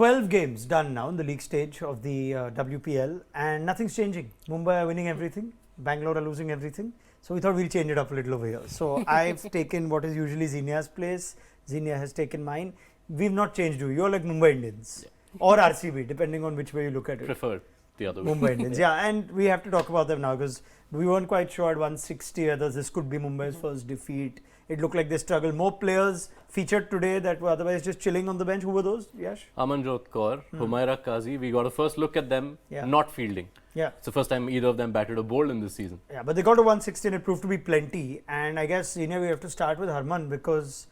12 games done now in the league stage of the WPL, and nothing's changing. Mumbai are winning everything, Bangalore are losing everything. So we thought we'll change it up a little over here. So I've taken what is usually Zinia's place. Zinia has taken mine. We've not changed you. You're like Mumbai Indians or RCB, depending on which way you look at it. Prefer the other way. Mumbai Indians, yeah. And we have to talk about them now because we weren't quite sure at 160 whether this could be Mumbai's first defeat. It looked like they struggled. More players featured today that were otherwise just chilling on the bench. Who were those, Yash? Amanjot Kaur, Humaira Kazi, we got a first look at them not fielding. Yeah. It's the first time either of them batted or bowled in this season. Yeah, but they got to 160 and it proved to be plenty. And I guess, we have to start with Harman because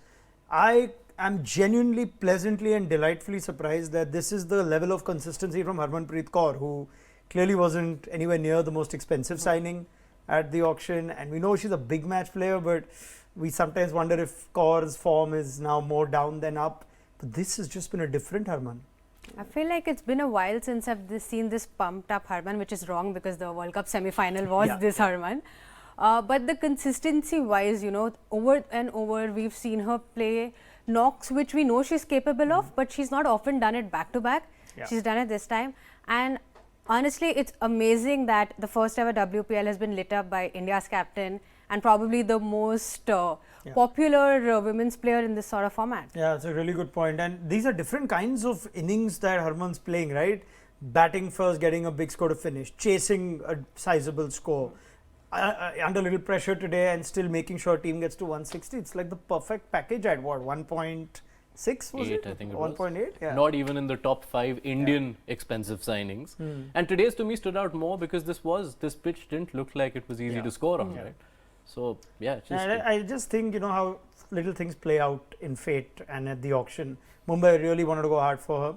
I am genuinely, pleasantly and delightfully surprised that this is the level of consistency from Harmanpreet Kaur, who clearly wasn't anywhere near the most expensive signing at the auction. And we know she's a big match player, but we sometimes wonder if Kaur's form is now more down than up. But this has just been a different Harman. I feel like it's been a while since I've seen this pumped up Harman, which is wrong because the World Cup semi-final was this Harman. But the consistency wise, over and over, we've seen her play knocks, which we know she's capable of, but she's not often done it back to back. She's done it this time. And honestly, it's amazing that the first ever WPL has been lit up by India's captain and probably the most popular women's player in this sort of format. Yeah, it's a really good point. And these are different kinds of innings that Harman's playing, right? Batting first, getting a big score to finish, chasing a sizable score, under little pressure today and still making sure team gets to 160. It's like the perfect package at what, 1.6 was it? I think it 1.8? Yeah. Not even in the top 5 Indian expensive signings. And today's to me stood out more because this pitch didn't look like it was easy to score on, right? So, I just think, how little things play out in fate and at the auction. Mumbai really wanted to go hard for her.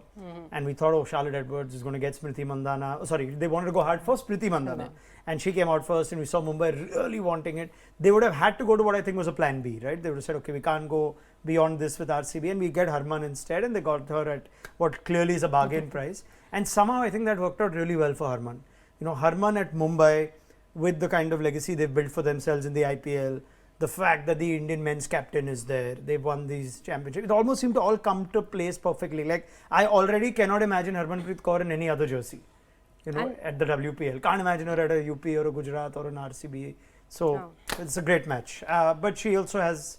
And we thought, Charlotte Edwards is going to get Smriti Mandhana. They wanted to go hard for Smriti Mandhana. And she came out first and we saw Mumbai really wanting it. They would have had to go to what I think was a plan B, right? They would have said, okay, we can't go beyond this with RCB and we get Harman instead. And they got her at what clearly is a bargain price. And somehow I think that worked out really well for Harman. Harman at Mumbai, with the kind of legacy they've built for themselves in the IPL, the fact that the Indian men's captain is there, they've won these championships, it almost seemed to all come to place perfectly. Like, I already cannot imagine Harmanpreet Kaur in any other jersey, at the WPL. Can't imagine her at a UP or a Gujarat or an RCB. So, it's a great match. But she also has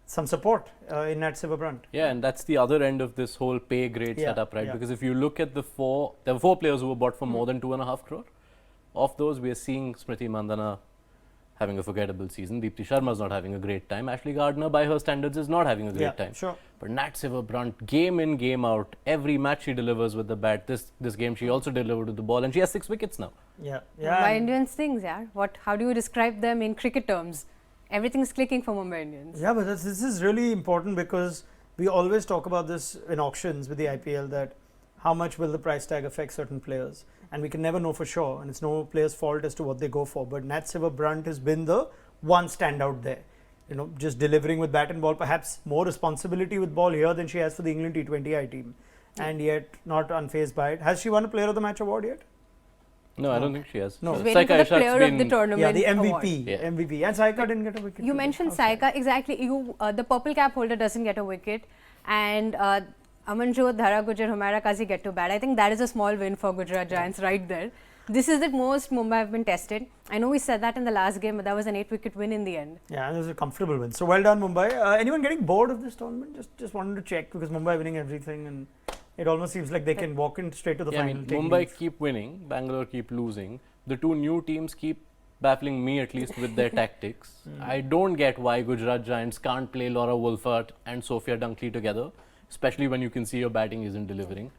some support in Nat Silverbrunt. Yeah, and that's the other end of this whole pay grade setup, right? Because if you look at there were 4 players who were bought for more than 2.5 crore. Of those, we are seeing Smriti Mandhana having a forgettable season. Deepti Sharma is not having a great time. Ashley Gardner, by her standards, is not having a great time. Sure. But Nat Silverbrunt, game in, game out, every match she delivers with the bat. This game she also delivered with the ball, and she has 6 wickets now. Mumbai Indians things, how do you describe them in cricket terms? Everything's clicking for Mumbai Indians. Yeah, but this is really important because we always talk about this in auctions with the IPL, that how much will the price tag affect certain players. And we can never know for sure, and it's no player's fault as to what they go for. But Nat Silverbrunt has been the one standout there. Just delivering with bat and ball, perhaps more responsibility with ball here than she has for the England T20I team. And yet not unfazed by it. Has she won a Player of the Match award yet? No, I don't think she has. No. She's waiting for the player of the tournament. Yeah, the MVP. Award. MVP. And Saika didn't get a wicket. You mentioned Saika, exactly. The purple cap holder doesn't get a wicket. And Amanjot, Dhara Gujar, Humaira Kazi get to bat. I think that is a small win for Gujarat Giants right there. This is the most Mumbai have been tested. I know we said that in the last game, but that was an 8-wicket win in the end. Yeah, and it was a comfortable win. So well done, Mumbai. Anyone getting bored of this tournament? Just wanted to check because Mumbai winning everything and it almost seems like they can walk in straight to the final. Mumbai keep winning, Bangalore keep losing. The two new teams keep baffling me at least with their tactics. I don't get why Gujarat Giants can't play Laura Wolfert and Sophia Dunkley together, especially when you can see your batting isn't delivering.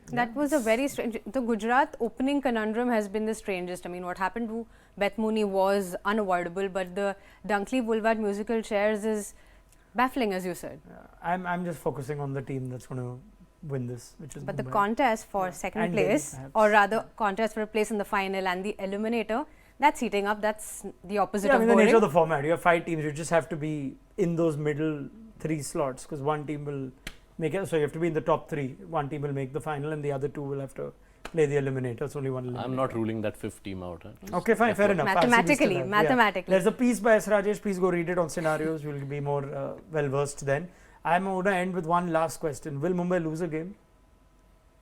That was a very strange. The Gujarat opening conundrum has been the strangest. I mean, what happened to Beth Mooney was unavoidable, but the Dunkley-Wolfert musical chairs is baffling, as you said. I'm just focusing on the team that's going to win this, which is But Mumbai. the contest for second And place, Delhi, or rather contest for a place in the final and the eliminator, that's heating up. That's the opposite Yeah, of I mean, the boring. nature of the format. You have 5 teams. You just have to be in those middle 3 slots because one team will make it. So you have to be in the top 3. One team will make the final and the other 2 will have to play the eliminator. It's only one eliminator. I'm not ruling that 5th team out. Okay, fine, fair enough. Mathematically, RCB still have- mathematically. There's a piece by S. Rajesh. Please go read it on scenarios. You'll be more well versed then. I'm going to end with one last question. Will Mumbai lose a game?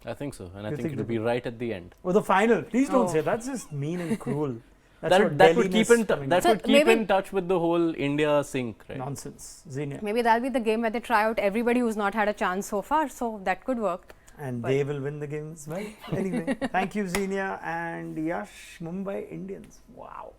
I think so, and I You think think it'll be right at the end. Oh, the final. Please don't Oh. say that's just mean and cruel. That's what That would keep Delhi-ness in coming that So would keep maybe- in touch with the whole India sync, right? nonsense. Xenia. Maybe that'll be the game where they try out everybody who's not had a chance so far, so that could work. And But- they will win the game as well. Anyway, thank you, Xenia and Yash. Mumbai Indians. Wow.